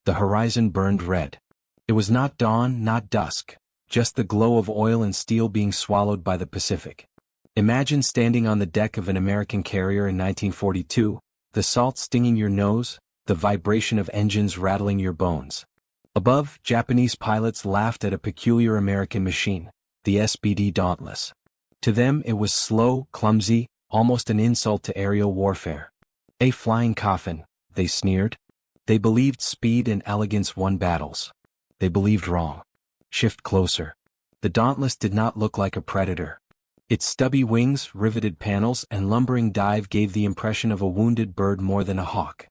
The horizon burned red. It was not dawn, not dusk, just the glow of oil and steel being swallowed by the Pacific. Imagine standing on the deck of an American carrier in 1942, the salt stinging your nose, the vibration of engines rattling your bones. Above, Japanese pilots laughed at a peculiar American machine, the SBD Dauntless. To them it was slow, clumsy, almost an insult to aerial warfare. A flying coffin, they sneered. They believed speed and elegance won battles. They believed wrong. Shift closer. The Dauntless did not look like a predator. Its stubby wings, riveted panels, and lumbering dive gave the impression of a wounded bird more than a hawk.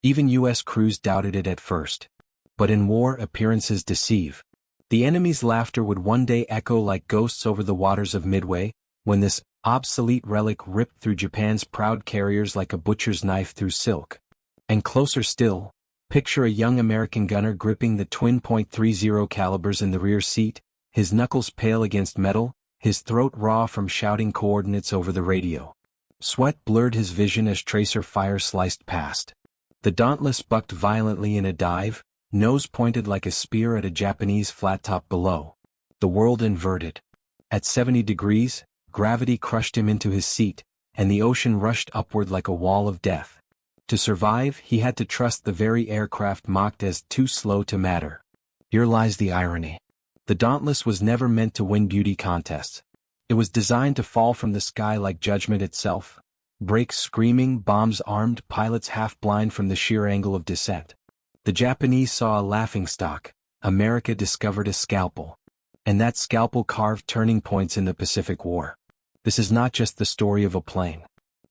Even U.S. crews doubted it at first. But in war, appearances deceive. The enemy's laughter would one day echo like ghosts over the waters of Midway, when this obsolete relic ripped through Japan's proud carriers like a butcher's knife through silk. And closer still, picture a young American gunner gripping the twin .30 calibers in the rear seat, his knuckles pale against metal, his throat raw from shouting coordinates over the radio. Sweat blurred his vision as tracer fire sliced past. The Dauntless bucked violently in a dive, nose pointed like a spear at a Japanese flat top below. The world inverted. At 70 degrees, gravity crushed him into his seat, and the ocean rushed upward like a wall of death. To survive, he had to trust the very aircraft mocked as too slow to matter. Here lies the irony. The Dauntless was never meant to win beauty contests. It was designed to fall from the sky like judgment itself. Brakes screaming, bombs armed, pilots half blind from the sheer angle of descent. The Japanese saw a laughingstock. America discovered a scalpel. And that scalpel carved turning points in the Pacific War. This is not just the story of a plane.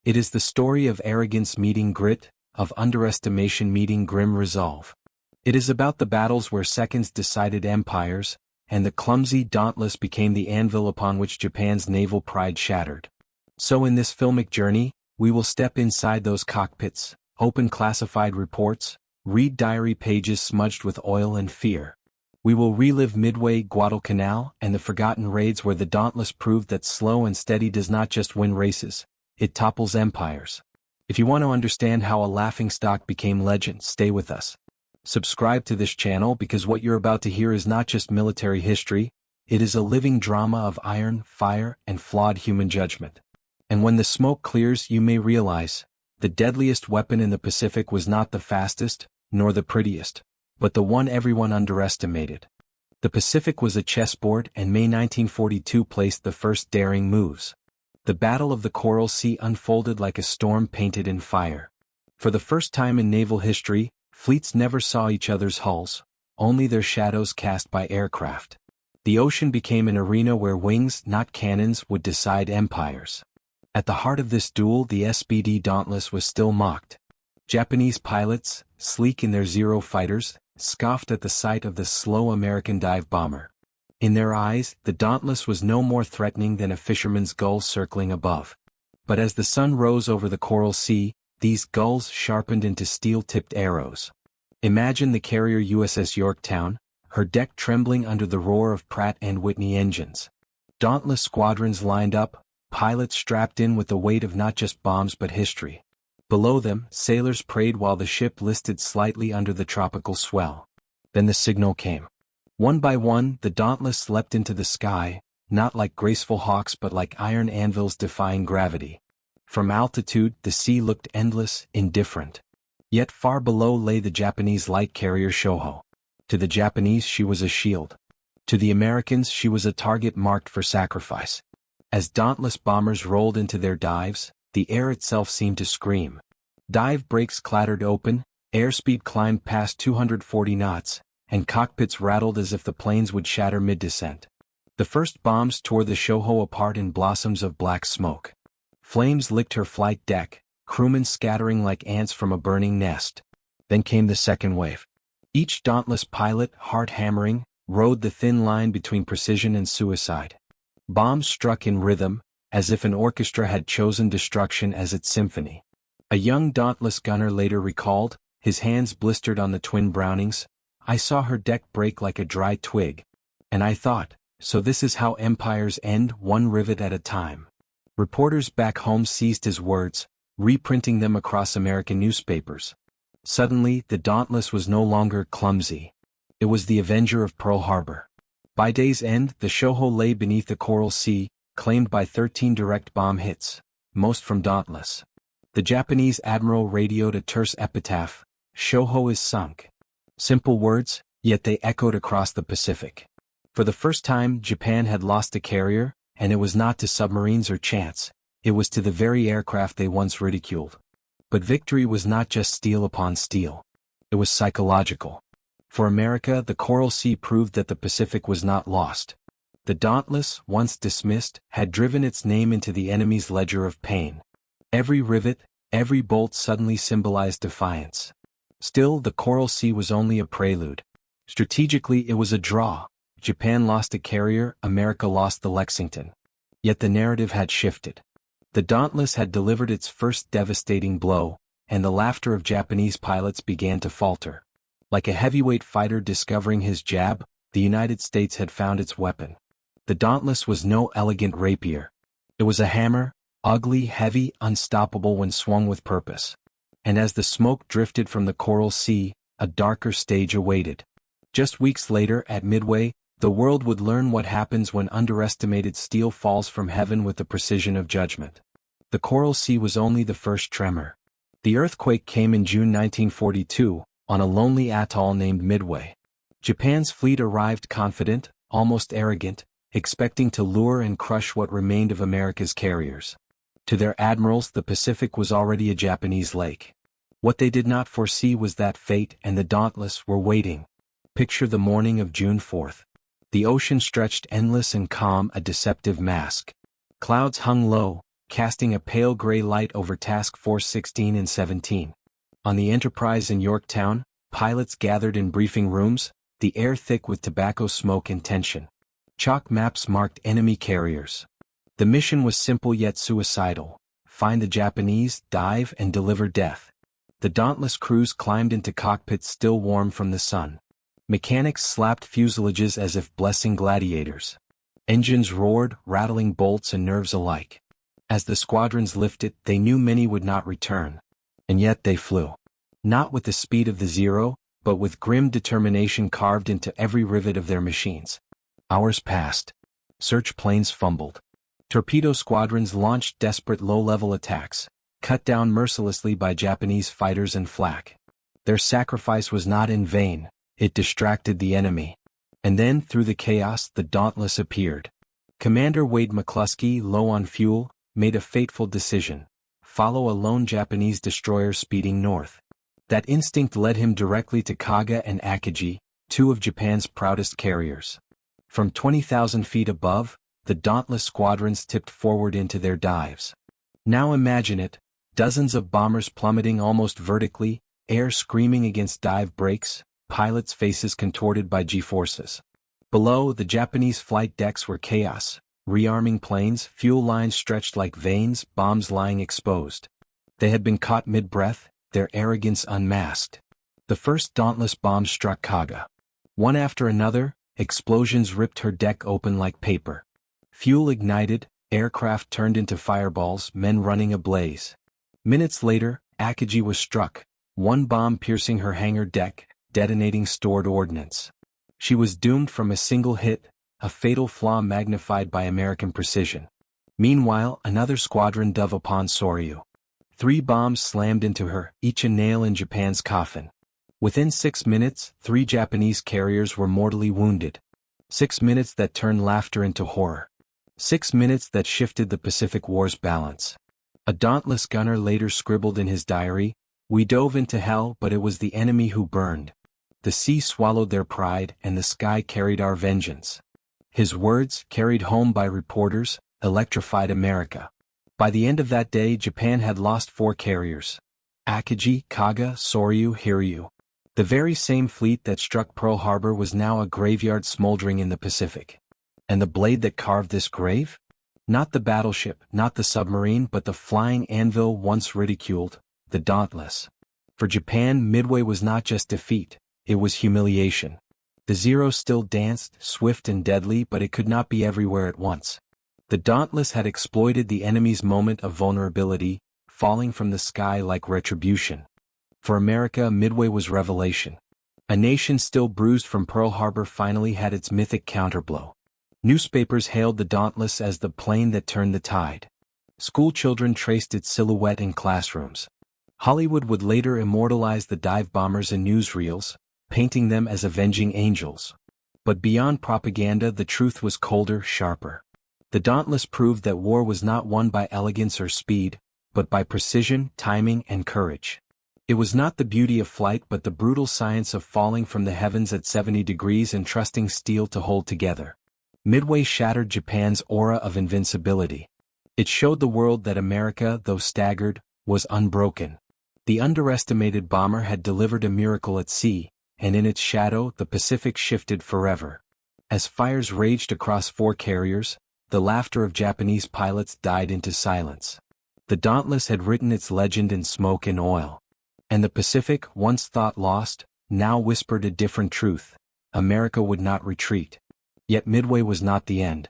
It is the story of arrogance meeting grit, of underestimation meeting grim resolve. It is about the battles where seconds decided empires, and the clumsy Dauntless became the anvil upon which Japan's naval pride shattered. So in this filmic journey, we will step inside those cockpits, open classified reports, read diary pages smudged with oil and fear. We will relive Midway, Guadalcanal, and the forgotten raids where the Dauntless proved that slow and steady does not just win races, it topples empires. If you want to understand how a laughingstock became legend, stay with us. Subscribe to this channel because what you're about to hear is not just military history, it is a living drama of iron, fire, and flawed human judgment. And when the smoke clears, you may realize, the deadliest weapon in the Pacific was not the fastest, nor the prettiest, but the one everyone underestimated. The Pacific was a chessboard, and May 1942 placed the first daring moves. The Battle of the Coral Sea unfolded like a storm painted in fire. For the first time in naval history, fleets never saw each other's hulls, only their shadows cast by aircraft. The ocean became an arena where wings, not cannons, would decide empires. At the heart of this duel, the SBD Dauntless was still mocked. Japanese pilots, sleek in their Zero fighters, scoffed at the sight of the slow American dive bomber. In their eyes, the Dauntless was no more threatening than a fisherman's gull circling above. But as the sun rose over the Coral Sea, these gulls sharpened into steel-tipped arrows. Imagine the carrier USS Yorktown, her deck trembling under the roar of Pratt & Whitney engines. Dauntless squadrons lined up, pilots strapped in with the weight of not just bombs but history. Below them, sailors prayed while the ship listed slightly under the tropical swell. Then the signal came. One by one, the Dauntless leapt into the sky, not like graceful hawks but like iron anvils defying gravity. From altitude, the sea looked endless, indifferent. Yet far below lay the Japanese light carrier Shoho. To the Japanese she was a shield. To the Americans she was a target marked for sacrifice. As Dauntless bombers rolled into their dives, the air itself seemed to scream. Dive brakes clattered open, airspeed climbed past 240 knots, and cockpits rattled as if the planes would shatter mid-descent. The first bombs tore the Shoho apart in blossoms of black smoke. Flames licked her flight deck, crewmen scattering like ants from a burning nest. Then came the second wave. Each Dauntless pilot, heart hammering, rode the thin line between precision and suicide. Bombs struck in rhythm, as if an orchestra had chosen destruction as its symphony. A young Dauntless gunner later recalled, his hands blistered on the twin Brownings, "I saw her deck break like a dry twig. And I thought, so this is how empires end, one rivet at a time." Reporters back home seized his words, reprinting them across American newspapers. Suddenly, the Dauntless was no longer clumsy. It was the avenger of Pearl Harbor. By day's end, the Shoho lay beneath the Coral Sea, claimed by 13 direct bomb hits, most from Dauntless. The Japanese admiral radioed a terse epitaph, "Shoho is sunk." Simple words, yet they echoed across the Pacific. For the first time, Japan had lost a carrier, and it was not to submarines or chance, it was to the very aircraft they once ridiculed. But victory was not just steel upon steel. It was psychological. For America, the Coral Sea proved that the Pacific was not lost. The Dauntless, once dismissed, had driven its name into the enemy's ledger of pain. Every rivet, every bolt suddenly symbolized defiance. Still, the Coral Sea was only a prelude. Strategically, it was a draw. Japan lost a carrier, America lost the Lexington. Yet the narrative had shifted. The Dauntless had delivered its first devastating blow, and the laughter of Japanese pilots began to falter. Like a heavyweight fighter discovering his jab, the United States had found its weapon. The Dauntless was no elegant rapier. It was a hammer, ugly, heavy, unstoppable when swung with purpose. And as the smoke drifted from the Coral Sea, a darker stage awaited. Just weeks later, at Midway, the world would learn what happens when underestimated steel falls from heaven with the precision of judgment. The Coral Sea was only the first tremor. The earthquake came in June 1942, on a lonely atoll named Midway. Japan's fleet arrived confident, almost arrogant, expecting to lure and crush what remained of America's carriers. To their admirals, the Pacific was already a Japanese lake. What they did not foresee was that fate and the Dauntless were waiting. Picture the morning of June 4th. The ocean stretched endless and calm, a deceptive mask. Clouds hung low, casting a pale gray light over Task Force 16 and 17. On the Enterprise in Yorktown, pilots gathered in briefing rooms, the air thick with tobacco smoke and tension. Chalk maps marked enemy carriers. The mission was simple yet suicidal: find the Japanese, dive, and deliver death. The Dauntless crews climbed into cockpits still warm from the sun. Mechanics slapped fuselages as if blessing gladiators. Engines roared, rattling bolts and nerves alike. As the squadrons lifted, they knew many would not return. And yet they flew. Not with the speed of the Zero, but with grim determination carved into every rivet of their machines. Hours passed. Search planes fumbled. Torpedo squadrons launched desperate low-level attacks, cut down mercilessly by Japanese fighters and flak. Their sacrifice was not in vain, it distracted the enemy. And then, through the chaos, the Dauntless appeared. Commander Wade McCluskey, low on fuel, made a fateful decision: follow a lone Japanese destroyer speeding north. That instinct led him directly to Kaga and Akagi, two of Japan's proudest carriers. From 20,000 feet above, the Dauntless squadrons tipped forward into their dives. Now imagine it, dozens of bombers plummeting almost vertically, air screaming against dive brakes, pilots' faces contorted by G-forces. Below, the Japanese flight decks were chaos, rearming planes, fuel lines stretched like veins, bombs lying exposed. They had been caught mid-breath, their arrogance unmasked. The first Dauntless bomb struck Kaga. One after another, explosions ripped her deck open like paper. Fuel ignited, aircraft turned into fireballs, men running ablaze. Minutes later, Akagi was struck, one bomb piercing her hangar deck, detonating stored ordnance. She was doomed from a single hit, a fatal flaw magnified by American precision. Meanwhile, another squadron dove upon Soryu. 3 bombs slammed into her, each a nail in Japan's coffin. Within 6 minutes, 3 Japanese carriers were mortally wounded. 6 minutes that turned laughter into horror. 6 minutes that shifted the Pacific War's balance. A Dauntless gunner later scribbled in his diary, "We dove into hell, but it was the enemy who burned. The sea swallowed their pride, and the sky carried our vengeance." His words, carried home by reporters, electrified America. By the end of that day, Japan had lost 4 carriers: Akagi, Kaga, Soryu, Hiryu. The very same fleet that struck Pearl Harbor was now a graveyard smoldering in the Pacific. And the blade that carved this grave? Not the battleship, not the submarine, but the flying anvil once ridiculed, the Dauntless. For Japan, Midway was not just defeat, it was humiliation. The Zero still danced, swift and deadly, but it could not be everywhere at once. The Dauntless had exploited the enemy's moment of vulnerability, falling from the sky like retribution. For America, Midway was revelation. A nation still bruised from Pearl Harbor finally had its mythic counterblow. Newspapers hailed the Dauntless as the plane that turned the tide. Schoolchildren traced its silhouette in classrooms. Hollywood would later immortalize the dive bombers in newsreels, painting them as avenging angels. But beyond propaganda, the truth was colder, sharper. The Dauntless proved that war was not won by elegance or speed, but by precision, timing, and courage. It was not the beauty of flight but the brutal science of falling from the heavens at 70 degrees and trusting steel to hold together. Midway shattered Japan's aura of invincibility. It showed the world that America, though staggered, was unbroken. The underestimated bomber had delivered a miracle at sea, and in its shadow the Pacific shifted forever. As fires raged across 4 carriers, the laughter of Japanese pilots died into silence. The Dauntless had written its legend in smoke and oil. And the Pacific, once thought lost, now whispered a different truth. America would not retreat. Yet Midway was not the end.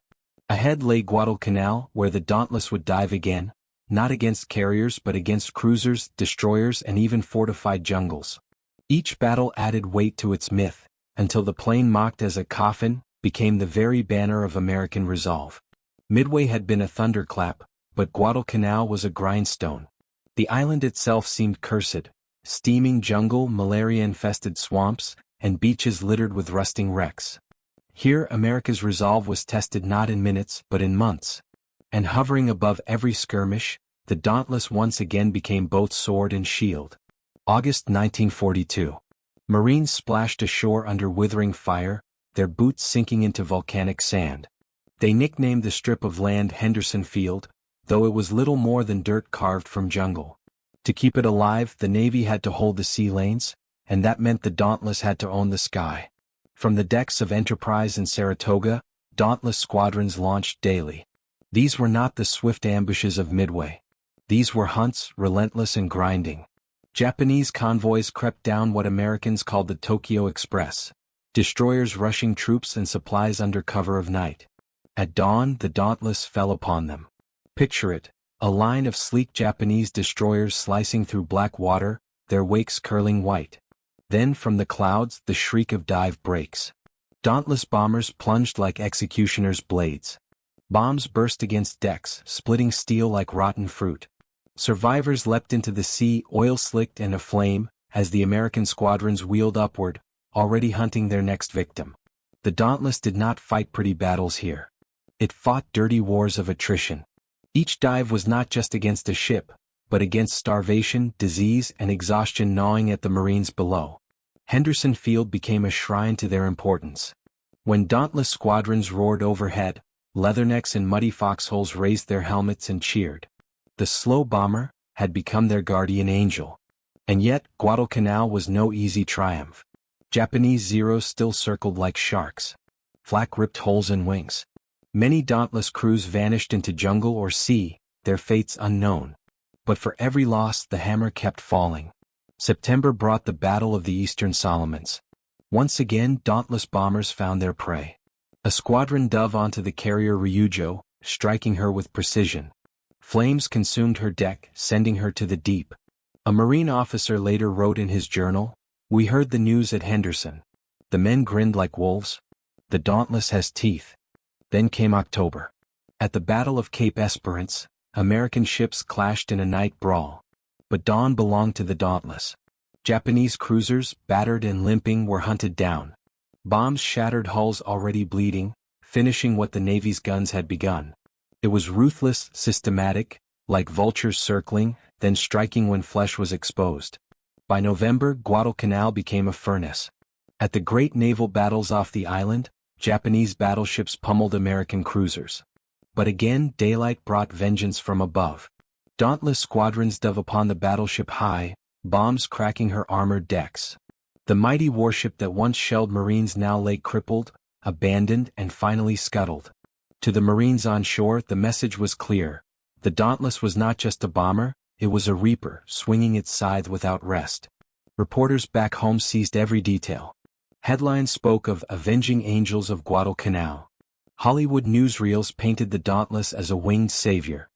Ahead lay Guadalcanal, where the Dauntless would dive again, not against carriers but against cruisers, destroyers, and even fortified jungles. Each battle added weight to its myth, until the plane, mocked as a coffin, became the very banner of American resolve. Midway had been a thunderclap, but Guadalcanal was a grindstone. The island itself seemed cursed. Steaming jungle, malaria-infested swamps, and beaches littered with rusting wrecks. Here America's resolve was tested not in minutes but in months. And hovering above every skirmish, the Dauntless once again became both sword and shield. August 1942. Marines splashed ashore under withering fire, their boots sinking into volcanic sand. They nicknamed the strip of land Henderson Field, though it was little more than dirt carved from jungle. To keep it alive, the Navy had to hold the sea lanes, and that meant the Dauntless had to own the sky. From the decks of Enterprise and Saratoga, Dauntless squadrons launched daily. These were not the swift ambushes of Midway. These were hunts, relentless and grinding. Japanese convoys crept down what Americans called the Tokyo Express, destroyers rushing troops and supplies under cover of night. At dawn, the Dauntless fell upon them. Picture it. A line of sleek Japanese destroyers slicing through black water, their wakes curling white. Then from the clouds the shriek of dive breaks. Dauntless bombers plunged like executioners' blades. Bombs burst against decks, splitting steel like rotten fruit. Survivors leapt into the sea, oil-slicked and aflame, as the American squadrons wheeled upward, already hunting their next victim. The Dauntless did not fight pretty battles here. It fought dirty wars of attrition. Each dive was not just against a ship, but against starvation, disease, and exhaustion gnawing at the Marines below. Henderson Field became a shrine to their importance. When Dauntless squadrons roared overhead, leathernecks in muddy foxholes raised their helmets and cheered. The slow bomber had become their guardian angel. And yet, Guadalcanal was no easy triumph. Japanese Zeros still circled like sharks. Flak ripped holes in wings. Many Dauntless crews vanished into jungle or sea, their fates unknown. But for every loss the hammer kept falling. September brought the Battle of the Eastern Solomons. Once again Dauntless bombers found their prey. A squadron dove onto the carrier Ryujo, striking her with precision. Flames consumed her deck, sending her to the deep. A Marine officer later wrote in his journal, "We heard the news at Henderson. The men grinned like wolves. The Dauntless has teeth." Then came October. At the Battle of Cape Esperance, American ships clashed in a night brawl. But dawn belonged to the Dauntless. Japanese cruisers, battered and limping, were hunted down. Bombs shattered hulls already bleeding, finishing what the Navy's guns had begun. It was ruthless, systematic, like vultures circling, then striking when flesh was exposed. By November, Guadalcanal became a furnace. At the great naval battles off the island, Japanese battleships pummeled American cruisers. But again daylight brought vengeance from above. Dauntless squadrons dove upon the battleship High, bombs cracking her armored decks. The mighty warship that once shelled Marines now lay crippled, abandoned, and finally scuttled. To the Marines on shore the message was clear. The Dauntless was not just a bomber, it was a reaper, swinging its scythe without rest. Reporters back home seized every detail. Headlines spoke of avenging angels of Guadalcanal. Hollywood newsreels painted the Dauntless as a winged savior.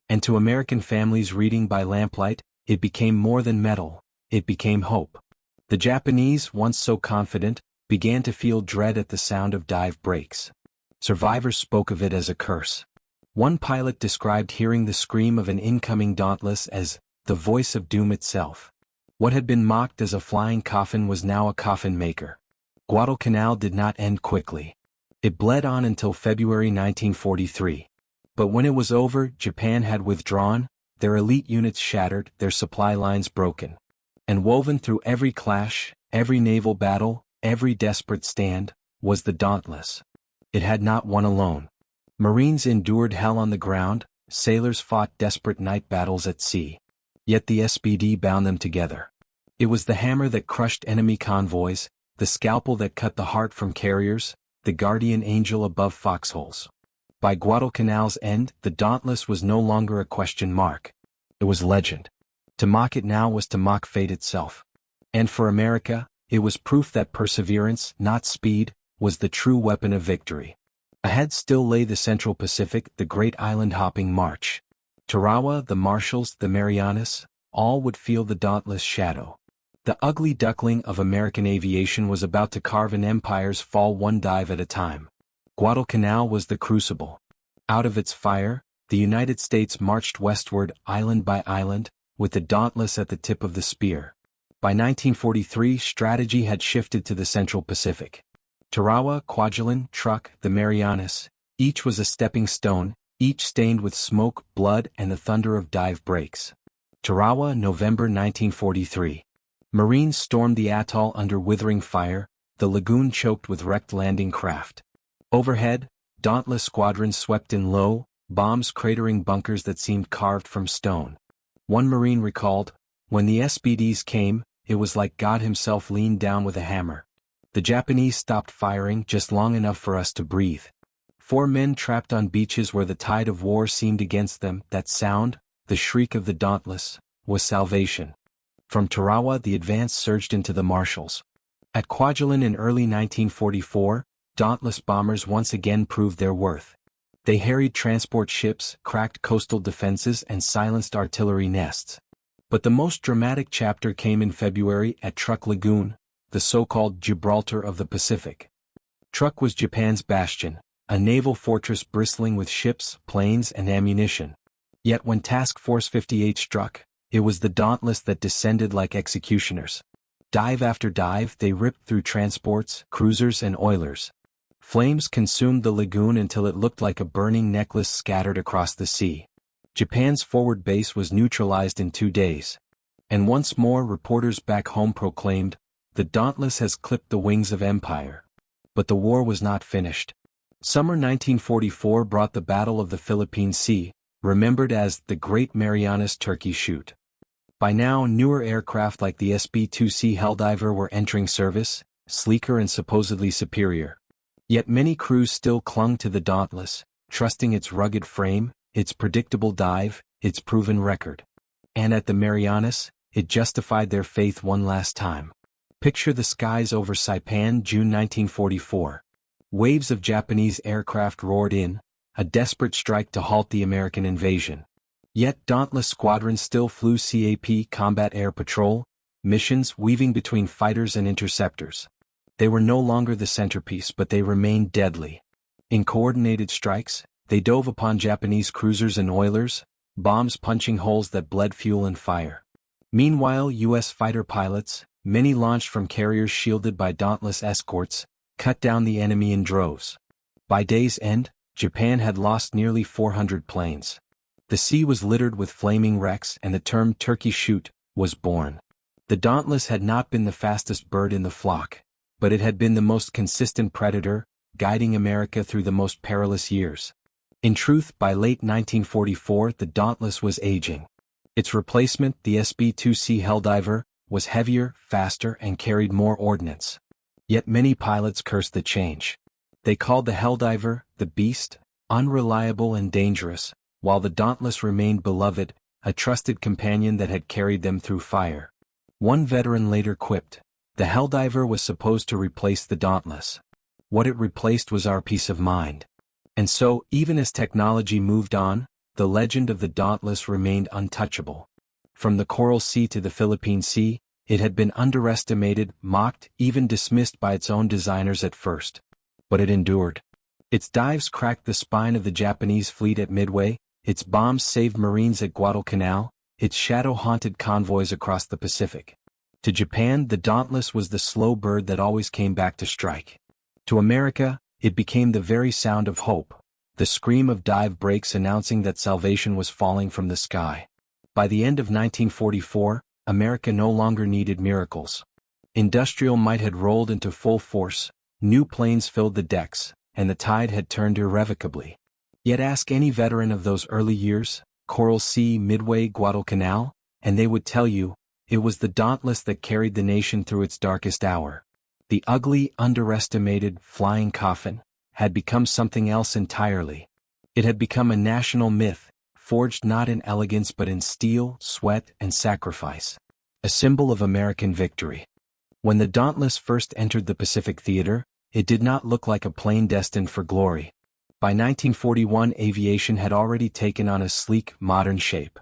And to American families reading by lamplight, it became more than metal. it became hope. The Japanese, once so confident, began to feel dread at the sound of dive breaks. Survivors spoke of it as a curse. One pilot described hearing the scream of an incoming Dauntless as the voice of doom itself. What had been mocked as a flying coffin was now a coffin maker. Guadalcanal did not end quickly. It bled on until February 1943. But when it was over, Japan had withdrawn, their elite units shattered, their supply lines broken. And woven through every clash, every naval battle, every desperate stand, was the Dauntless. It had not won alone. Marines endured hell on the ground, sailors fought desperate night battles at sea. Yet the SBD bound them together. It was the hammer that crushed enemy convoys, the scalpel that cut the heart from carriers, the guardian angel above foxholes. By Guadalcanal's end, the Dauntless was no longer a question mark. It was legend. To mock it now was to mock fate itself. And for America, it was proof that perseverance, not speed, was the true weapon of victory. Ahead still lay the Central Pacific, the great island-hopping march. Tarawa, the Marshalls, the Marianas, all would feel the Dauntless shadow. The ugly duckling of American aviation was about to carve an empire's fall one dive at a time. Guadalcanal was the crucible. Out of its fire, the United States marched westward island by island, with the Dauntless at the tip of the spear. By 1943, strategy had shifted to the Central Pacific. Tarawa, Kwajalein, Truk, the Marianas, each was a stepping stone, each stained with smoke, blood, and the thunder of dive breaks. Tarawa, November 1943. Marines stormed the atoll under withering fire, the lagoon choked with wrecked landing craft. Overhead, Dauntless squadrons swept in low, bombs cratering bunkers that seemed carved from stone. One Marine recalled, "When the SBDs came, it was like God himself leaned down with a hammer. The Japanese stopped firing just long enough for us to breathe." 4 men trapped on beaches where the tide of war seemed against them, that sound, the shriek of the Dauntless, was salvation. From Tarawa the advance surged into the Marshalls. At Kwajalein in early 1944, Dauntless bombers once again proved their worth. They harried transport ships, cracked coastal defenses and silenced artillery nests. But the most dramatic chapter came in February at Truk Lagoon, the so-called Gibraltar of the Pacific. Truk was Japan's bastion, a naval fortress bristling with ships, planes, and ammunition. Yet when Task Force 58 struck, it was the Dauntless that descended like executioners. Dive after dive, they ripped through transports, cruisers, and oilers. Flames consumed the lagoon until it looked like a burning necklace scattered across the sea. Japan's forward base was neutralized in 2 days. And once more reporters back home proclaimed, "The Dauntless has clipped the wings of empire." But the war was not finished. Summer 1944 brought the Battle of the Philippine Sea, remembered as the Great Marianas Turkey Shoot. By now, newer aircraft like the SB-2C Helldiver were entering service, sleeker and supposedly superior. Yet many crews still clung to the Dauntless, trusting its rugged frame, its predictable dive, its proven record. And at the Marianas, it justified their faith one last time. Picture the skies over Saipan, June 1944. Waves of Japanese aircraft roared in, a desperate strike to halt the American invasion. Yet Dauntless squadrons still flew CAP combat air patrol missions, weaving between fighters and interceptors. They were no longer the centerpiece, but they remained deadly. In coordinated strikes, they dove upon Japanese cruisers and oilers, bombs punching holes that bled fuel and fire. Meanwhile, U.S. fighter pilots, many launched from carriers shielded by Dauntless escorts, cut down the enemy in droves. By day's end, Japan had lost nearly 400 planes. The sea was littered with flaming wrecks, and the term Turkey Shoot was born. The Dauntless had not been the fastest bird in the flock, but it had been the most consistent predator, guiding America through the most perilous years. In truth, by late 1944 the Dauntless was aging. Its replacement, the SB-2C Helldiver, was heavier, faster, and carried more ordnance. Yet many pilots cursed the change. They called the Helldiver, the Beast, unreliable and dangerous, while the Dauntless remained beloved, a trusted companion that had carried them through fire. One veteran later quipped, "The Helldiver was supposed to replace the Dauntless. What it replaced was our peace of mind." And so, even as technology moved on, the legend of the Dauntless remained untouchable. From the Coral Sea to the Philippine Sea, It had been underestimated, mocked, even dismissed by its own designers at first. But it endured. Its dives cracked the spine of the Japanese fleet at Midway, its bombs saved Marines at Guadalcanal, its shadow haunted convoys across the Pacific. To Japan, the Dauntless was the slow bird that always came back to strike. To America, it became the very sound of hope, the scream of dive breaks announcing that salvation was falling from the sky. By the end of 1944, America no longer needed miracles. Industrial might had rolled into full force, new planes filled the decks, and the tide had turned irrevocably. Yet ask any veteran of those early years, Coral Sea, Midway, Guadalcanal, and they would tell you, it was the Dauntless that carried the nation through its darkest hour. The ugly, underestimated, flying coffin had become something else entirely. It had become a national myth, forged not in elegance but in steel, sweat, and sacrifice. A symbol of American victory. When the Dauntless first entered the Pacific theater, it did not look like a plane destined for glory. By 1941, aviation had already taken on a sleek, modern shape.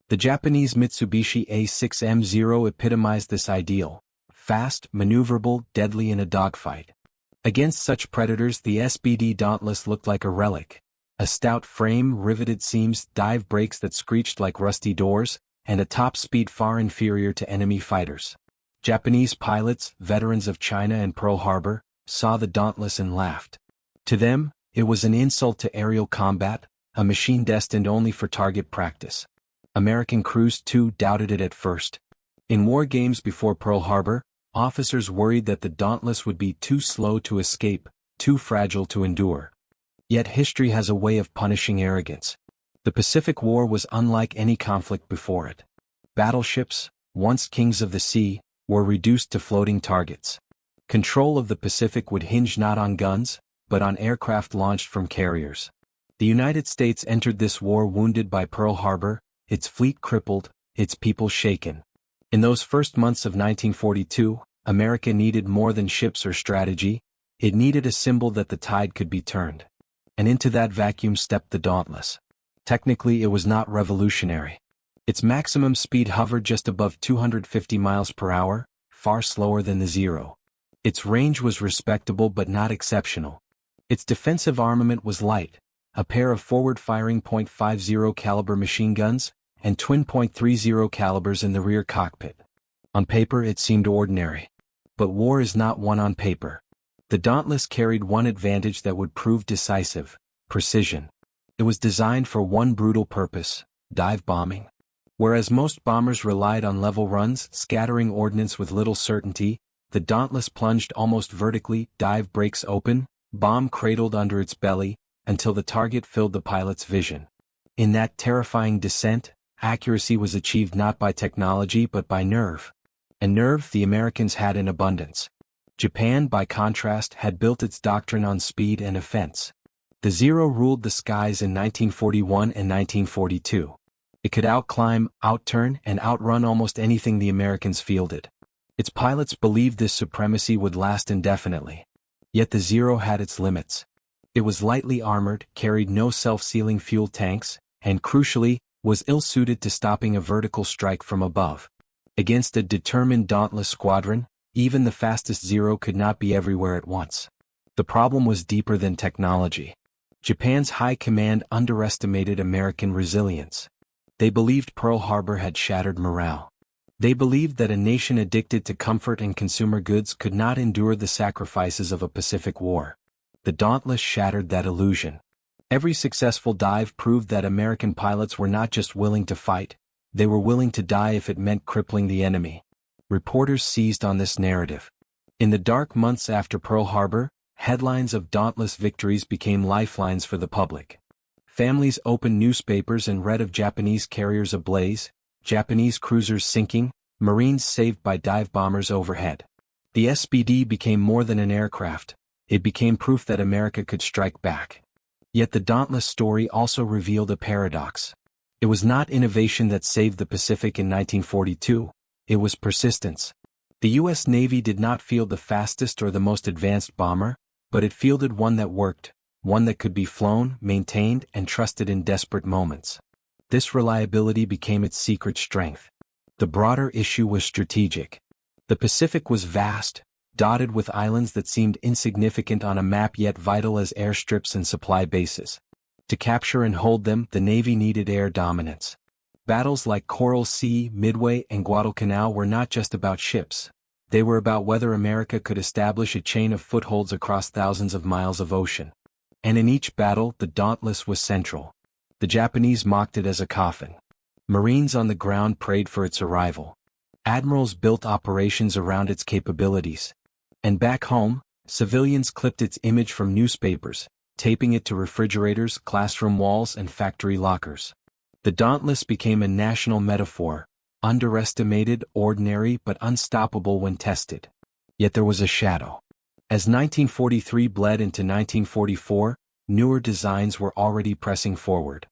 The Japanese Mitsubishi A6M0 epitomized this ideal: fast, maneuverable, deadly in a dogfight. Against such predators, the SBD Dauntless looked like a relic. A stout frame, riveted seams, dive brakes that screeched like rusty doors, and a top speed far inferior to enemy fighters. Japanese pilots, veterans of China and Pearl Harbor, saw the Dauntless and laughed. To them, it was an insult to aerial combat, a machine destined only for target practice. American crews too doubted it at first. In war games before Pearl Harbor, officers worried that the Dauntless would be too slow to escape, too fragile to endure. Yet history has a way of punishing arrogance. The Pacific War was unlike any conflict before it. Battleships, once kings of the sea, were reduced to floating targets. Control of the Pacific would hinge not on guns, but on aircraft launched from carriers. The United States entered this war wounded by Pearl Harbor, its fleet crippled, its people shaken. In those first months of 1942, America needed more than ships or strategy, it needed a symbol that the tide could be turned. And into that vacuum stepped the Dauntless. Technically, it was not revolutionary. Its maximum speed hovered just above 250 miles per hour, far slower than the Zero. Its range was respectable but not exceptional. Its defensive armament was light, a pair of forward-firing .50 caliber machine guns, and twin .30 calibers in the rear cockpit. On paper it seemed ordinary. But war is not won on paper. The Dauntless carried one advantage that would prove decisive: precision. It was designed for one brutal purpose: dive bombing. Whereas most bombers relied on level runs, scattering ordnance with little certainty, the Dauntless plunged almost vertically, dive brakes open, bomb cradled under its belly, until the target filled the pilot's vision. In that terrifying descent, accuracy was achieved not by technology but by nerve. And nerve the Americans had in abundance. Japan, by contrast, had built its doctrine on speed and offense. The Zero ruled the skies in 1941 and 1942. It could outclimb, outturn, and outrun almost anything the Americans fielded. Its pilots believed this supremacy would last indefinitely. Yet the Zero had its limits. It was lightly armored, carried no self-sealing fuel tanks, and crucially, was ill-suited to stopping a vertical strike from above. Against a determined Dauntless squadron, even the fastest Zero could not be everywhere at once. The problem was deeper than technology. Japan's high command underestimated American resilience. They believed Pearl Harbor had shattered morale. They believed that a nation addicted to comfort and consumer goods could not endure the sacrifices of a Pacific war. The Dauntless shattered that illusion. Every successful dive proved that American pilots were not just willing to fight, they were willing to die if it meant crippling the enemy. Reporters seized on this narrative. In the dark months after Pearl Harbor, headlines of Dauntless victories became lifelines for the public. Families opened newspapers and read of Japanese carriers ablaze, Japanese cruisers sinking, Marines saved by dive bombers overhead. The SBD became more than an aircraft. It became proof that America could strike back. Yet the Dauntless story also revealed a paradox. It was not innovation that saved the Pacific in 1942, it was persistence. The U.S. Navy did not field the fastest or the most advanced bomber, but it fielded one that worked, one that could be flown, maintained, and trusted in desperate moments. This reliability became its secret strength. The broader issue was strategic. The Pacific was vast, dotted with islands that seemed insignificant on a map yet vital as airstrips and supply bases. To capture and hold them, the Navy needed air dominance. Battles like Coral Sea, Midway, and Guadalcanal were not just about ships. They were about whether America could establish a chain of footholds across thousands of miles of ocean. And in each battle, the Dauntless was central. The Japanese mocked it as a coffin. Marines on the ground prayed for its arrival. Admirals built operations around its capabilities. And back home, civilians clipped its image from newspapers, taping it to refrigerators, classroom walls, and factory lockers. The Dauntless became a national metaphor, underestimated, ordinary, but unstoppable when tested. Yet there was a shadow. As 1943 bled into 1944, newer designs were already pressing forward.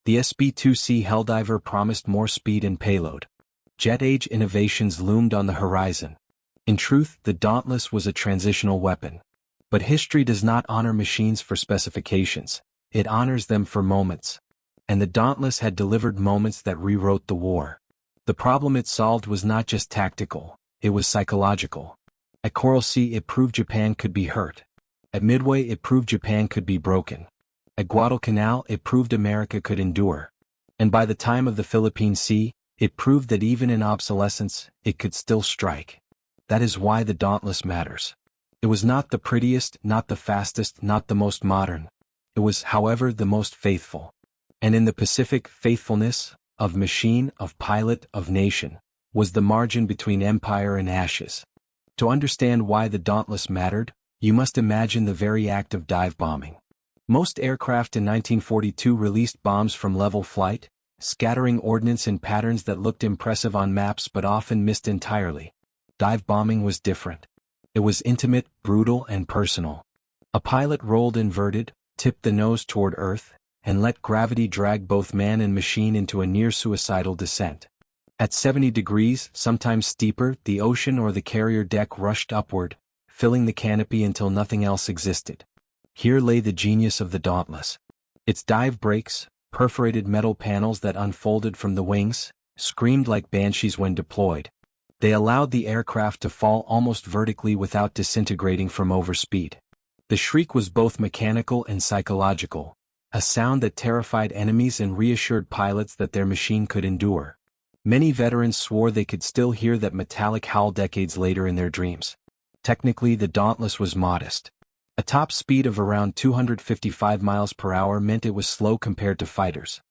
The SB-2C Helldiver promised more speed and payload. Jet-age innovations loomed on the horizon. In truth, the Dauntless was a transitional weapon. But history does not honor machines for specifications. It honors them for moments. And the Dauntless had delivered moments that rewrote the war. The problem it solved was not just tactical, it was psychological. At Coral Sea it proved Japan could be hurt. At Midway it proved Japan could be broken. At Guadalcanal it proved America could endure. And by the time of the Philippine Sea, it proved that even in obsolescence, it could still strike. That is why the Dauntless matters. It was not the prettiest, not the fastest, not the most modern. It was, however, the most faithful. And in the Pacific, faithfulness, of machine, of pilot, of nation, was the margin between empire and ashes. To understand why the Dauntless mattered, you must imagine the very act of dive bombing. Most aircraft in 1942 released bombs from level flight, scattering ordnance in patterns that looked impressive on maps but often missed entirely. Dive bombing was different. It was intimate, brutal, and personal. A pilot rolled inverted, tipped the nose toward Earth, and let gravity drag both man and machine into a near-suicidal descent. At 70 degrees, sometimes steeper, the ocean or the carrier deck rushed upward, filling the canopy until nothing else existed. Here lay the genius of the Dauntless. Its dive brakes, perforated metal panels that unfolded from the wings, screamed like banshees when deployed. They allowed the aircraft to fall almost vertically without disintegrating from overspeed. The shriek was both mechanical and psychological, a sound that terrified enemies and reassured pilots that their machine could endure. Many veterans swore they could still hear that metallic howl decades later in their dreams. Technically, the Dauntless was modest. A top speed of around 255 miles per hour meant it was slow compared to fighters.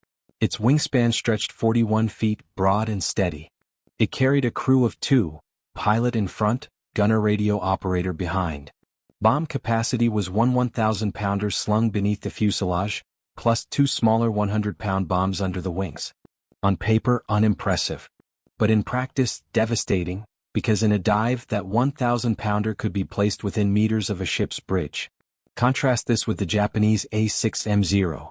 Its wingspan stretched 41 feet, broad and steady. It carried a crew of 2, pilot in front, gunner radio operator behind. Bomb capacity was one 1,000-pounder slung beneath the fuselage, plus 2 smaller 100-pound bombs under the wings. On paper, unimpressive. But in practice, devastating, because in a dive that 1,000-pounder could be placed within meters of a ship's bridge. Contrast this with the Japanese A6M0.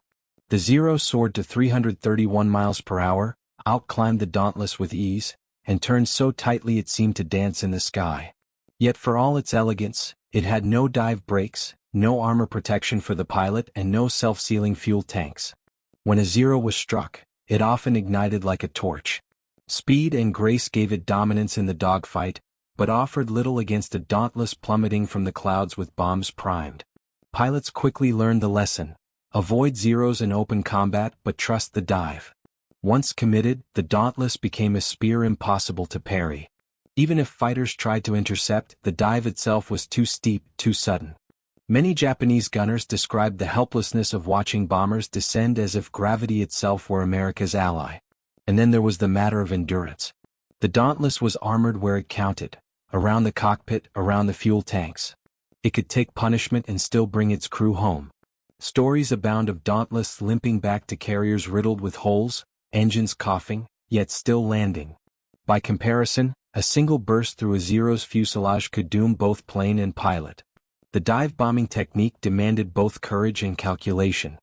The Zero soared to 331 miles per hour, outclimbed the Dauntless with ease, and turned so tightly it seemed to dance in the sky. Yet for all its elegance, it had no dive brakes, no armor protection for the pilot, and no self-sealing fuel tanks. When a Zero was struck, it often ignited like a torch. Speed and grace gave it dominance in the dogfight, but offered little against a Dauntless plummeting from the clouds with bombs primed. Pilots quickly learned the lesson: avoid Zeros in open combat but trust the dive. Once committed, the Dauntless became a spear impossible to parry. Even if fighters tried to intercept, the dive itself was too steep, too sudden. Many Japanese gunners described the helplessness of watching bombers descend as if gravity itself were America's ally. And then there was the matter of endurance. The Dauntless was armored where it counted, around the cockpit, around the fuel tanks. It could take punishment and still bring its crew home. Stories abound of Dauntless limping back to carriers riddled with holes, engines coughing, yet still landing. By comparison, a single burst through a Zero's fuselage could doom both plane and pilot. The dive bombing technique demanded both courage and calculation.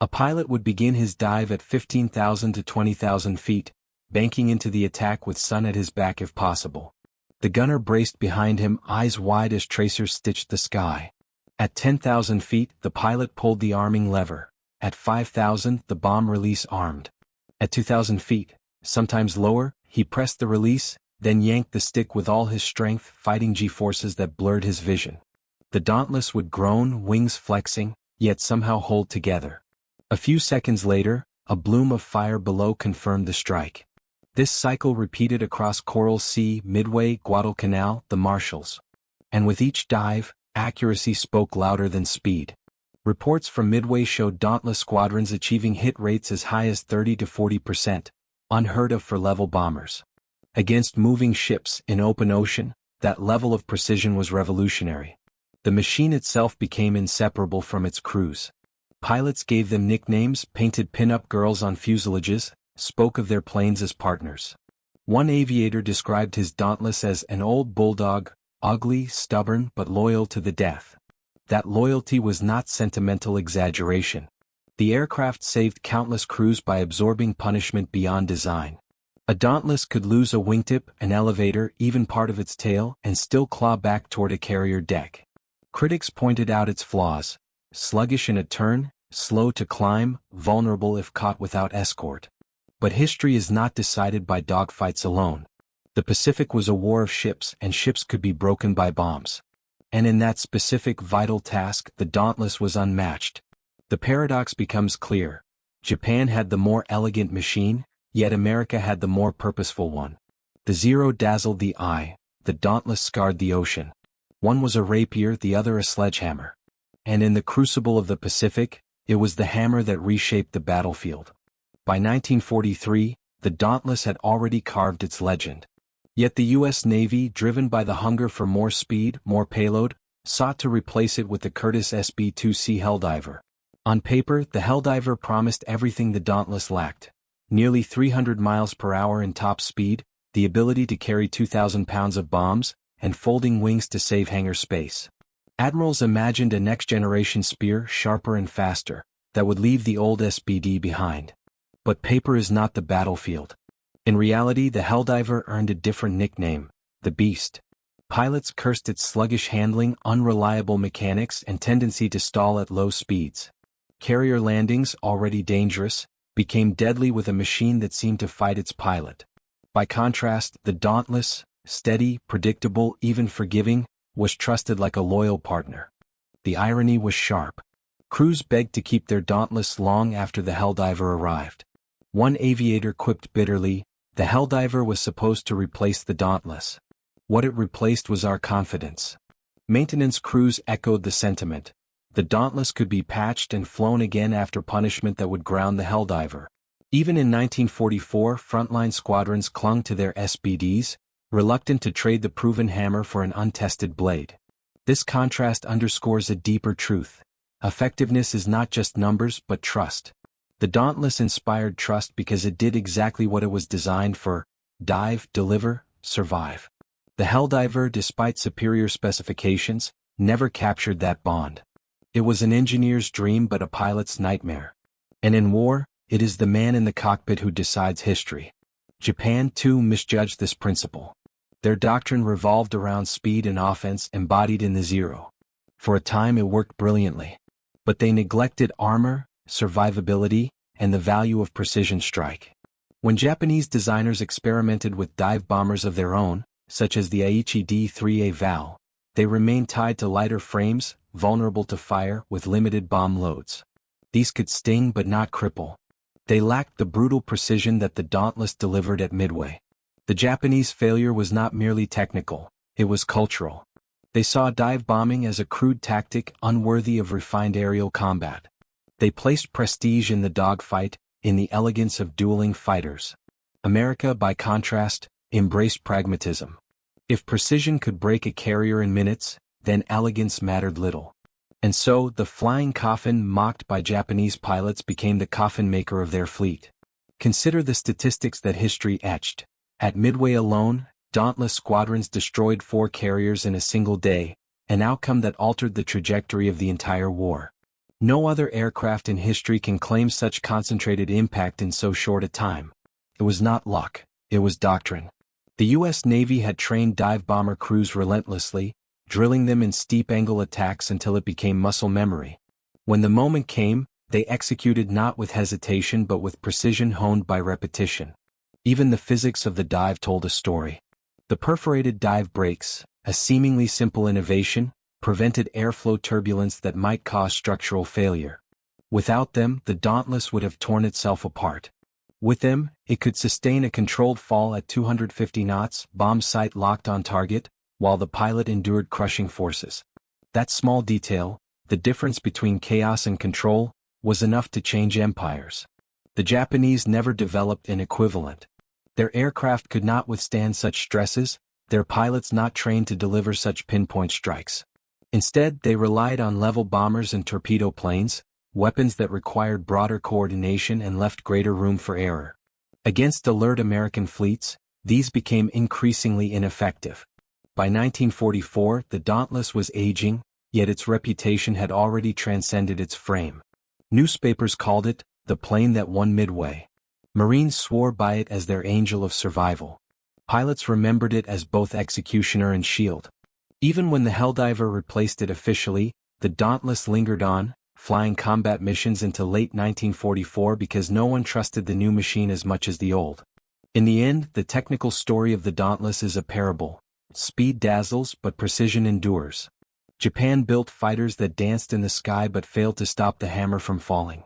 A pilot would begin his dive at 15,000 to 20,000 feet, banking into the attack with sun at his back if possible. The gunner braced behind him, eyes wide as tracers stitched the sky. At 10,000 feet, the pilot pulled the arming lever. At 5,000, the bomb release armed. At 2,000 feet, sometimes lower, he pressed the release, then yanked the stick with all his strength, fighting G-forces that blurred his vision. The Dauntless would groan, wings flexing, yet somehow hold together. A few seconds later, a bloom of fire below confirmed the strike. This cycle repeated across Coral Sea, Midway, Guadalcanal, the Marshalls. And with each dive, accuracy spoke louder than speed. Reports from Midway showed Dauntless squadrons achieving hit rates as high as 30 to 40%, unheard of for level bombers. Against moving ships in open ocean, that level of precision was revolutionary. The machine itself became inseparable from its crews. Pilots gave them nicknames, painted pin-up girls on fuselages, spoke of their planes as partners. One aviator described his Dauntless as an old bulldog, ugly, stubborn, but loyal to the death. That loyalty was not sentimental exaggeration. The aircraft saved countless crews by absorbing punishment beyond design. A Dauntless could lose a wingtip, an elevator, even part of its tail, and still claw back toward a carrier deck. Critics pointed out its flaws: sluggish in a turn, slow to climb, vulnerable if caught without escort. But history is not decided by dogfights alone. The Pacific was a war of ships, and ships could be broken by bombs. And in that specific vital task, the Dauntless was unmatched. The paradox becomes clear. Japan had the more elegant machine, yet America had the more purposeful one. The Zero dazzled the eye, the Dauntless scarred the ocean. One was a rapier, the other a sledgehammer. And in the crucible of the Pacific, it was the hammer that reshaped the battlefield. By 1943, the Dauntless had already carved its legend. Yet the U.S. Navy, driven by the hunger for more speed, more payload, sought to replace it with the Curtiss SB-2C Helldiver. On paper, the Helldiver promised everything the Dauntless lacked: nearly 300 miles per hour in top speed, the ability to carry 2,000 pounds of bombs, and folding wings to save hangar space. Admirals imagined a next-generation spear, sharper and faster, that would leave the old SBD behind. But paper is not the battlefield. In reality, the Helldiver earned a different nickname: the Beast. Pilots cursed its sluggish handling, unreliable mechanics, and tendency to stall at low speeds. Carrier landings, already dangerous, became deadly with a machine that seemed to fight its pilot. By contrast, the Dauntless, steady, predictable, even forgiving, was trusted like a loyal partner. The irony was sharp. Crews begged to keep their Dauntless long after the Helldiver arrived. One aviator quipped bitterly, "The Helldiver was supposed to replace the Dauntless. What it replaced was our confidence." Maintenance crews echoed the sentiment. The Dauntless could be patched and flown again after punishment that would ground the Helldiver. Even in 1944, frontline squadrons clung to their SBDs, reluctant to trade the proven hammer for an untested blade. This contrast underscores a deeper truth. Effectiveness is not just numbers but trust. The Dauntless inspired trust because it did exactly what it was designed for: dive, deliver, survive. The Helldiver, despite superior specifications, never captured that bond. It was an engineer's dream but a pilot's nightmare. And in war, it is the man in the cockpit who decides history. Japan, too, misjudged this principle. Their doctrine revolved around speed and offense embodied in the Zero. For a time it worked brilliantly. But they neglected armor, survivability, and the value of precision strike. When Japanese designers experimented with dive bombers of their own, such as the Aichi D-3A Val, they remained tied to lighter frames, vulnerable to fire, with limited bomb loads. These could sting but not cripple. They lacked the brutal precision that the Dauntless delivered at Midway. The Japanese failure was not merely technical, it was cultural. They saw dive bombing as a crude tactic unworthy of refined aerial combat. They placed prestige in the dogfight, in the elegance of dueling fighters. America, by contrast, embraced pragmatism. If precision could break a carrier in minutes, then elegance mattered little. And so, the flying coffin mocked by Japanese pilots became the coffin maker of their fleet. Consider the statistics that history etched. At Midway alone, Dauntless squadrons destroyed 4 carriers in a single day, an outcome that altered the trajectory of the entire war. No other aircraft in history can claim such concentrated impact in so short a time. It was not luck, it was doctrine. The U.S. Navy had trained dive bomber crews relentlessly, drilling them in steep-angle attacks until it became muscle memory. When the moment came, they executed not with hesitation but with precision honed by repetition. Even the physics of the dive told a story. The perforated dive brakes, a seemingly simple innovation, prevented airflow turbulence that might cause structural failure. Without them, the Dauntless would have torn itself apart. With them, it could sustain a controlled fall at 250 knots, bomb sight locked on target, while the pilot endured crushing forces. That small detail, the difference between chaos and control, was enough to change empires. The Japanese never developed an equivalent. Their aircraft could not withstand such stresses, their pilots not trained to deliver such pinpoint strikes. Instead, they relied on level bombers and torpedo planes, weapons that required broader coordination and left greater room for error. Against alert American fleets, these became increasingly ineffective. By 1944, the Dauntless was aging, yet its reputation had already transcended its frame. Newspapers called it the plane that won Midway. Marines swore by it as their angel of survival. Pilots remembered it as both executioner and shield. Even when the Helldiver replaced it officially, the Dauntless lingered on, flying combat missions into late 1944 because no one trusted the new machine as much as the old. In the end, the technical story of the Dauntless is a parable. Speed dazzles, but precision endures. Japan built fighters that danced in the sky but failed to stop the hammer from falling.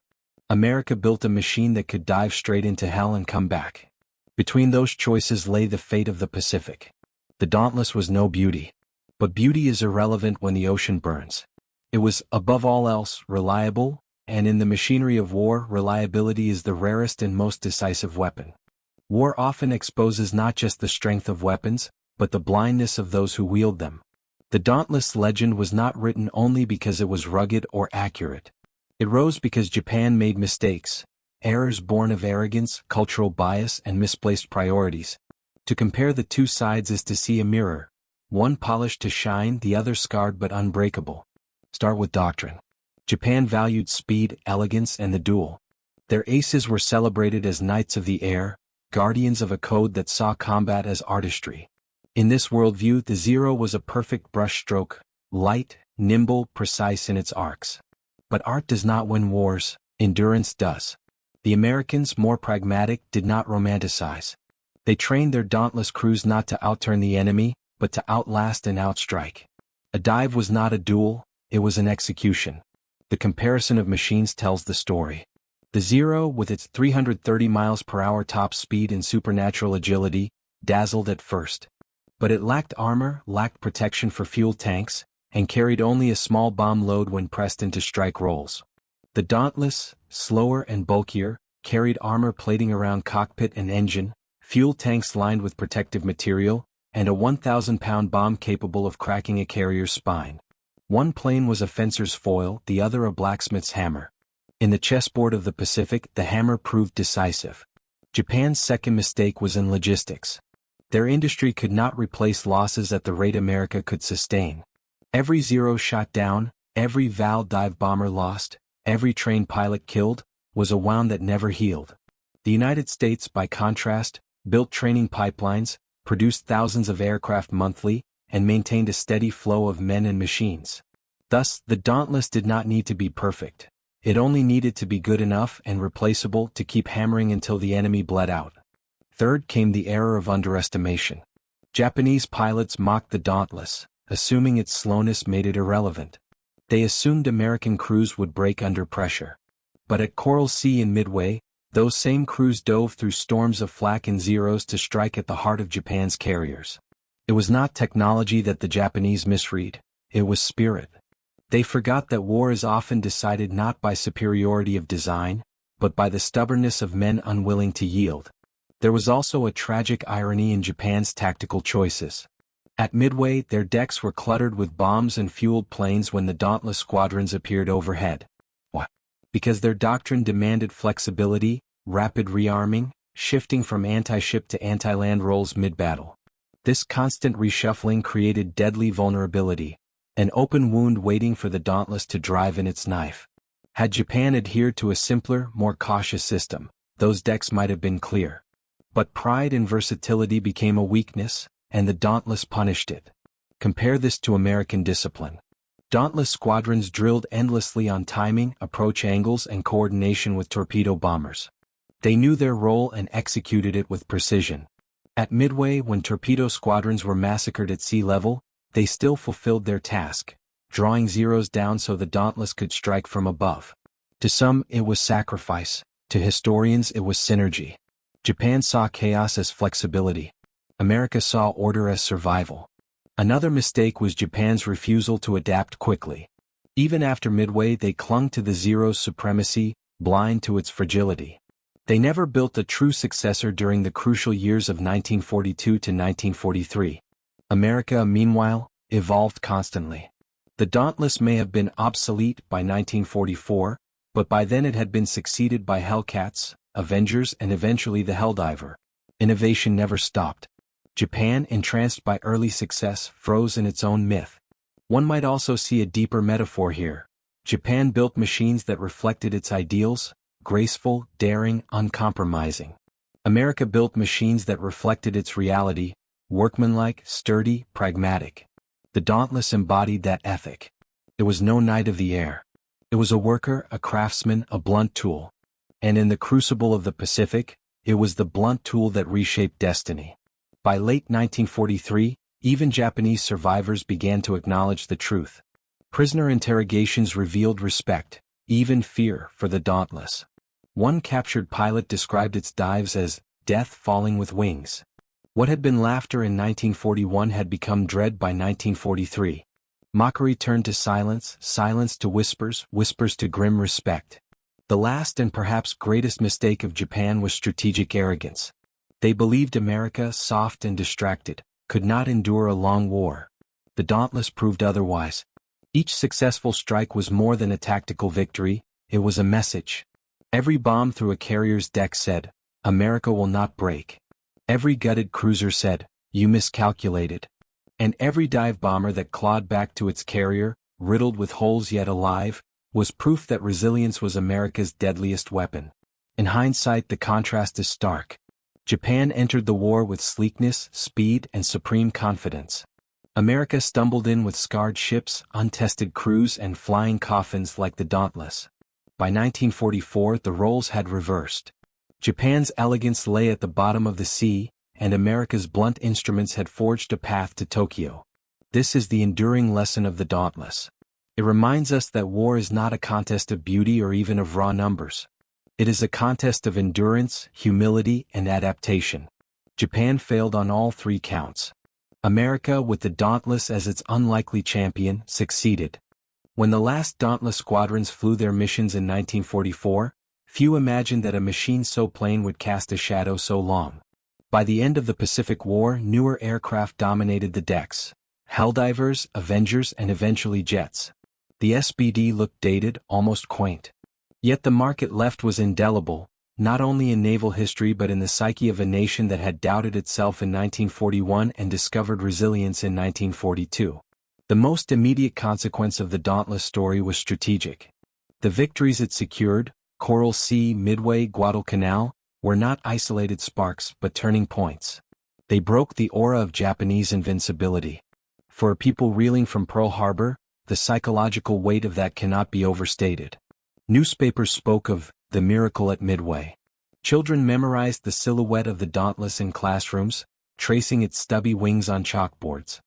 America built a machine that could dive straight into hell and come back. Between those choices lay the fate of the Pacific. The Dauntless was no beauty. But beauty is irrelevant when the ocean burns. It was, above all else, reliable, and in the machinery of war, reliability is the rarest and most decisive weapon. War often exposes not just the strength of weapons, but the blindness of those who wield them. The Dauntless legend was not written only because it was rugged or accurate. It rose because Japan made mistakes, errors born of arrogance, cultural bias, and misplaced priorities. To compare the two sides is to see a mirror, one polished to shine, the other scarred but unbreakable. Start with doctrine. Japan valued speed, elegance, and the duel. Their aces were celebrated as knights of the air, guardians of a code that saw combat as artistry. In this worldview, the Zero was a perfect brushstroke, light, nimble, precise in its arcs. But art does not win wars, endurance does. The Americans, more pragmatic, did not romanticize. They trained their Dauntless crews not to outturn the enemy, but to outlast and outstrike. A dive was not a duel, it was an execution. The comparison of machines tells the story. The Zero, with its 330 miles per hour top speed and supernatural agility, dazzled at first. But it lacked armor, lacked protection for fuel tanks, and carried only a small bomb load when pressed into strike rolls. The Dauntless, slower and bulkier, carried armor plating around cockpit and engine, fuel tanks lined with protective material, and a 1,000-pound bomb capable of cracking a carrier's spine. One plane was a fencer's foil, the other a blacksmith's hammer. In the chessboard of the Pacific, the hammer proved decisive. Japan's second mistake was in logistics. Their industry could not replace losses at the rate America could sustain. Every Zero shot down, every Val dive bomber lost, every trained pilot killed, was a wound that never healed. The United States, by contrast, built training pipelines, produced thousands of aircraft monthly, and maintained a steady flow of men and machines. Thus, the Dauntless did not need to be perfect. It only needed to be good enough and replaceable to keep hammering until the enemy bled out. Third came the error of underestimation. Japanese pilots mocked the Dauntless, assuming its slowness made it irrelevant. They assumed American crews would break under pressure. But at Coral Sea and Midway, those same crews dove through storms of flak and Zeros to strike at the heart of Japan's carriers. It was not technology that the Japanese misread, it was spirit. They forgot that war is often decided not by superiority of design, but by the stubbornness of men unwilling to yield. There was also a tragic irony in Japan's tactical choices. At Midway, their decks were cluttered with bombs and fueled planes when the Dauntless squadrons appeared overhead. Why? Because their doctrine demanded flexibility, rapid rearming, shifting from anti-ship to anti-land roles mid-battle. This constant reshuffling created deadly vulnerability, an open wound waiting for the Dauntless to drive in its knife. Had Japan adhered to a simpler, more cautious system, those decks might have been clear. But pride and versatility became a weakness, and the Dauntless punished it. Compare this to American discipline. Dauntless squadrons drilled endlessly on timing, approach angles, and coordination with torpedo bombers. They knew their role and executed it with precision. At Midway, when torpedo squadrons were massacred at sea level, they still fulfilled their task, drawing Zeros down so the Dauntless could strike from above. To some, it was sacrifice. To historians, it was synergy. Japan saw chaos as flexibility. America saw order as survival. Another mistake was Japan's refusal to adapt quickly. Even after Midway, they clung to the Zero's supremacy, blind to its fragility. They never built a true successor during the crucial years of 1942 to 1943. America, meanwhile, evolved constantly. The Dauntless may have been obsolete by 1944, but by then it had been succeeded by Hellcats, Avengers, and eventually the Helldiver. Innovation never stopped. Japan, entranced by early success, froze in its own myth. One might also see a deeper metaphor here. Japan built machines that reflected its ideals, graceful, daring, uncompromising. America built machines that reflected its reality, workmanlike, sturdy, pragmatic. The Dauntless embodied that ethic. It was no knight of the air. It was a worker, a craftsman, a blunt tool. And in the crucible of the Pacific, it was the blunt tool that reshaped destiny. By late 1943, even Japanese survivors began to acknowledge the truth. Prisoner interrogations revealed respect, even fear, for the Dauntless. One captured pilot described its dives as death falling with wings. What had been laughter in 1941 had become dread by 1943. Mockery turned to silence, silence to whispers, whispers to grim respect. The last and perhaps greatest mistake of Japan was strategic arrogance. They believed America, soft and distracted, could not endure a long war. The Dauntless proved otherwise. Each successful strike was more than a tactical victory, it was a message. Every bomb through a carrier's deck said, "America will not break." Every gutted cruiser said, "You miscalculated." And every dive bomber that clawed back to its carrier, riddled with holes yet alive, was proof that resilience was America's deadliest weapon. In hindsight, the contrast is stark. Japan entered the war with sleekness, speed, and supreme confidence. America stumbled in with scarred ships, untested crews, and flying coffins like the Dauntless. By 1944, the roles had reversed. Japan's elegance lay at the bottom of the sea, and America's blunt instruments had forged a path to Tokyo. This is the enduring lesson of the Dauntless. It reminds us that war is not a contest of beauty or even of raw numbers. It is a contest of endurance, humility, and adaptation. Japan failed on all three counts. America, with the Dauntless as its unlikely champion, succeeded. When the last Dauntless squadrons flew their missions in 1944, few imagined that a machine so plain would cast a shadow so long. By the end of the Pacific War, newer aircraft dominated the decks. Helldivers, Avengers, and eventually jets. The SBD looked dated, almost quaint. Yet the mark it left was indelible, not only in naval history but in the psyche of a nation that had doubted itself in 1941 and discovered resilience in 1942. The most immediate consequence of the Dauntless story was strategic. The victories it secured, Coral Sea, Midway, Guadalcanal, were not isolated sparks but turning points. They broke the aura of Japanese invincibility. For a people reeling from Pearl Harbor, the psychological weight of that cannot be overstated. Newspapers spoke of the miracle at Midway. Children memorized the silhouette of the Dauntless in classrooms, tracing its stubby wings on chalkboards.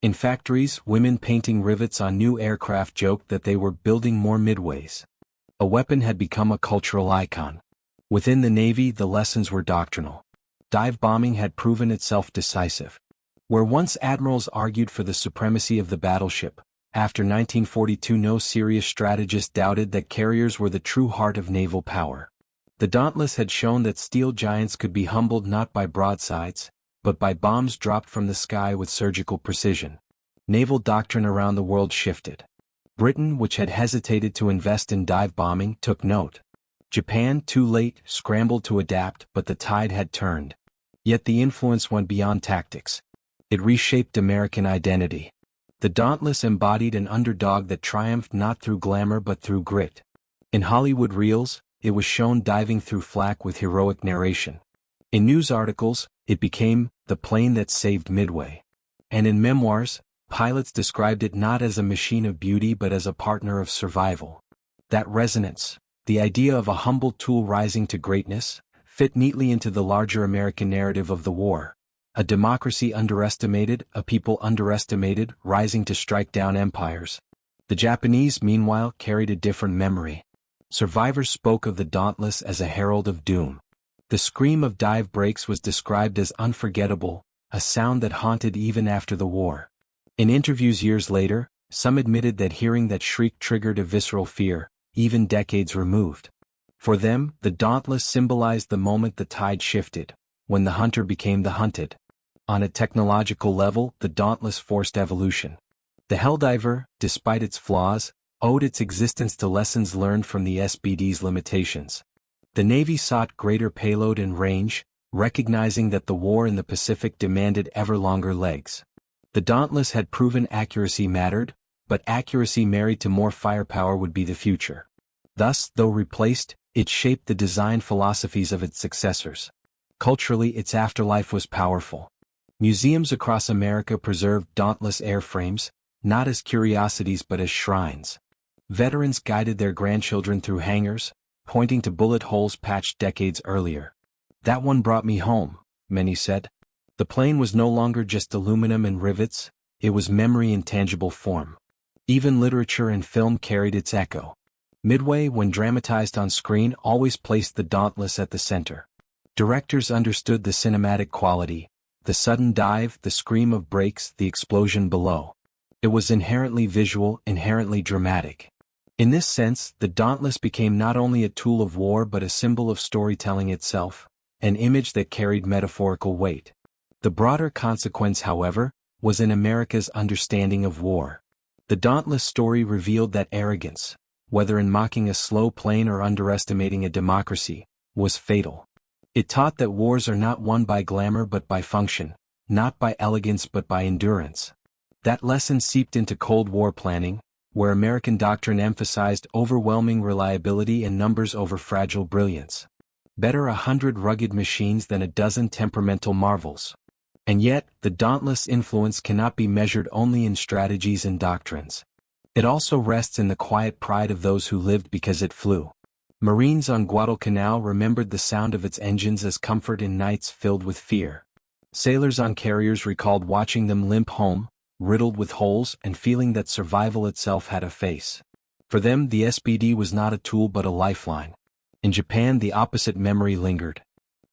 In factories, women painting rivets on new aircraft joked that they were building more Midways. A weapon had become a cultural icon. Within the Navy, the lessons were doctrinal. Dive bombing had proven itself decisive. Where once admirals argued for the supremacy of the battleship, after 1942 no serious strategist doubted that carriers were the true heart of naval power. The Dauntless had shown that steel giants could be humbled not by broadsides, but by bombs dropped from the sky with surgical precision. Naval doctrine around the world shifted. Britain, which had hesitated to invest in dive bombing, took note. Japan, too late, scrambled to adapt, but the tide had turned. Yet the influence went beyond tactics. It reshaped American identity. The Dauntless embodied an underdog that triumphed not through glamour but through grit. In Hollywood reels, it was shown diving through flak with heroic narration. In news articles, it became the plane that saved Midway. And in memoirs, pilots described it not as a machine of beauty but as a partner of survival. That resonance, the idea of a humble tool rising to greatness, fit neatly into the larger American narrative of the war. A democracy underestimated, a people underestimated, rising to strike down empires. The Japanese, meanwhile, carried a different memory. Survivors spoke of the Dauntless as a herald of doom. The scream of dive brakes was described as unforgettable, a sound that haunted even after the war. In interviews years later, some admitted that hearing that shriek triggered a visceral fear, even decades removed. For them, the Dauntless symbolized the moment the tide shifted, when the hunter became the hunted. On a technological level, the Dauntless forced evolution. The Helldiver, despite its flaws, owed its existence to lessons learned from the SBD's limitations. The Navy sought greater payload and range, recognizing that the war in the Pacific demanded ever longer legs. The Dauntless had proven accuracy mattered, but accuracy married to more firepower would be the future. Thus, though replaced, it shaped the design philosophies of its successors. Culturally, its afterlife was powerful. Museums across America preserved Dauntless airframes, not as curiosities but as shrines. Veterans guided their grandchildren through hangars, pointing to bullet holes patched decades earlier. "That one brought me home," many said. The plane was no longer just aluminum and rivets, it was memory in tangible form. Even literature and film carried its echo. Midway, when dramatized on screen, always placed the Dauntless at the center. Directors understood the cinematic quality, the sudden dive, the scream of brakes, the explosion below. It was inherently visual, inherently dramatic. In this sense, the Dauntless became not only a tool of war but a symbol of storytelling itself, an image that carried metaphorical weight. The broader consequence, however, was in America's understanding of war. The Dauntless story revealed that arrogance, whether in mocking a slow plane or underestimating a democracy, was fatal. It taught that wars are not won by glamour but by function, not by elegance but by endurance. That lesson seeped into Cold War planning, where American doctrine emphasized overwhelming reliability and numbers over fragile brilliance. Better 100 rugged machines than a dozen temperamental marvels. And yet, the Dauntless' influence cannot be measured only in strategies and doctrines. It also rests in the quiet pride of those who lived because it flew. Marines on Guadalcanal remembered the sound of its engines as comfort in nights filled with fear. Sailors on carriers recalled watching them limp home, riddled with holes and feeling that survival itself had a face. For them, the SBD was not a tool but a lifeline. In Japan, the opposite memory lingered.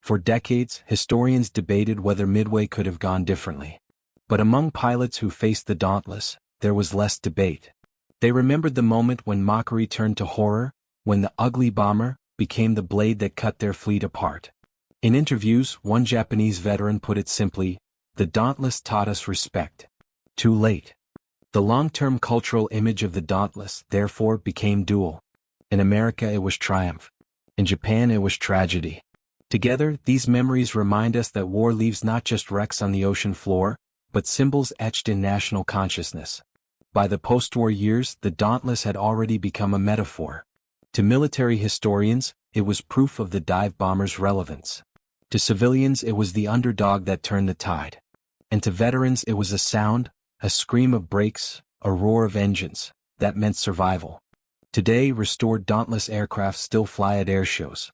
For decades, historians debated whether Midway could have gone differently. But among pilots who faced the Dauntless, there was less debate. They remembered the moment when mockery turned to horror, when the ugly bomber became the blade that cut their fleet apart. In interviews, one Japanese veteran put it simply, "The Dauntless taught us respect." Too late. The long-term cultural image of the Dauntless, therefore, became dual. In America it was triumph. In Japan it was tragedy. Together, these memories remind us that war leaves not just wrecks on the ocean floor, but symbols etched in national consciousness. By the post-war years, the Dauntless had already become a metaphor. To military historians, it was proof of the dive bomber's relevance. To civilians, it was the underdog that turned the tide. And to veterans, it was a sound, a scream of brakes, a roar of engines, that meant survival. Today, restored Dauntless aircraft still fly at airshows.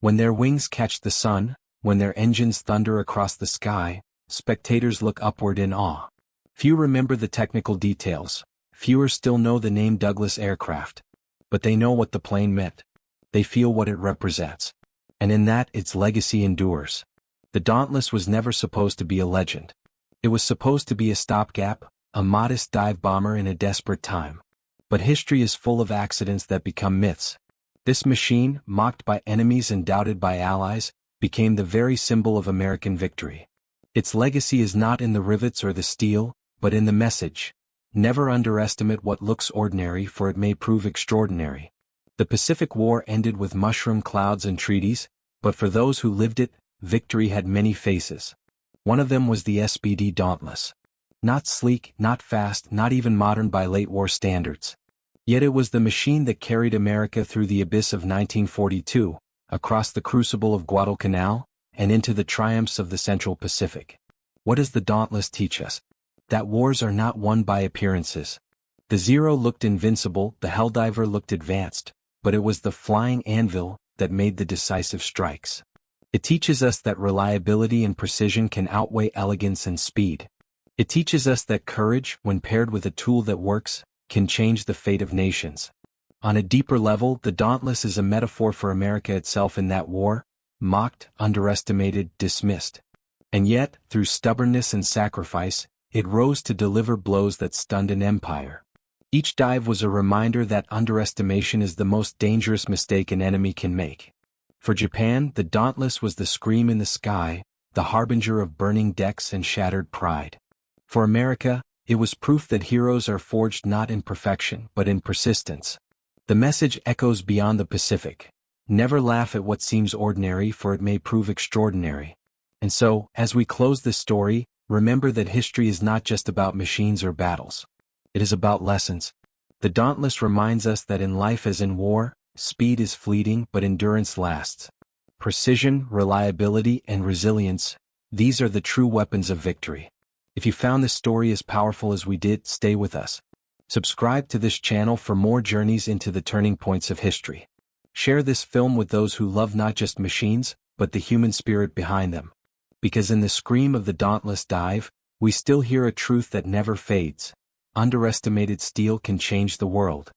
When their wings catch the sun, when their engines thunder across the sky, spectators look upward in awe. Few remember the technical details, fewer still know the name Douglas aircraft. But they know what the plane meant. They feel what it represents. And in that, its legacy endures. The Dauntless was never supposed to be a legend. It was supposed to be a stopgap, a modest dive bomber in a desperate time. But history is full of accidents that become myths. This machine, mocked by enemies and doubted by allies, became the very symbol of American victory. Its legacy is not in the rivets or the steel, but in the message. Never underestimate what looks ordinary, for it may prove extraordinary. The Pacific War ended with mushroom clouds and treaties, but for those who lived it, victory had many faces. One of them was the SBD Dauntless. Not sleek, not fast, not even modern by late war standards. Yet it was the machine that carried America through the abyss of 1942, across the crucible of Guadalcanal, and into the triumphs of the Central Pacific. What does the Dauntless teach us? That wars are not won by appearances. The Zero looked invincible, the Helldiver looked advanced, but it was the flying anvil that made the decisive strikes. It teaches us that reliability and precision can outweigh elegance and speed. It teaches us that courage, when paired with a tool that works, can change the fate of nations. On a deeper level, the Dauntless is a metaphor for America itself in that war, mocked, underestimated, dismissed. And yet, through stubbornness and sacrifice, it rose to deliver blows that stunned an empire. Each dive was a reminder that underestimation is the most dangerous mistake an enemy can make. For Japan, the Dauntless was the scream in the sky, the harbinger of burning decks and shattered pride. For America, it was proof that heroes are forged not in perfection but in persistence. The message echoes beyond the Pacific. Never laugh at what seems ordinary, for it may prove extraordinary. And so, as we close this story, remember that history is not just about machines or battles. It is about lessons. The Dauntless reminds us that in life as in war, speed is fleeting but endurance lasts. Precision, reliability, and resilience, these are the true weapons of victory. If you found this story as powerful as we did, stay with us. Subscribe to this channel for more journeys into the turning points of history. Share this film with those who love not just machines, but the human spirit behind them. Because in the scream of the Dauntless dive, we still hear a truth that never fades. Underestimated steel can change the world.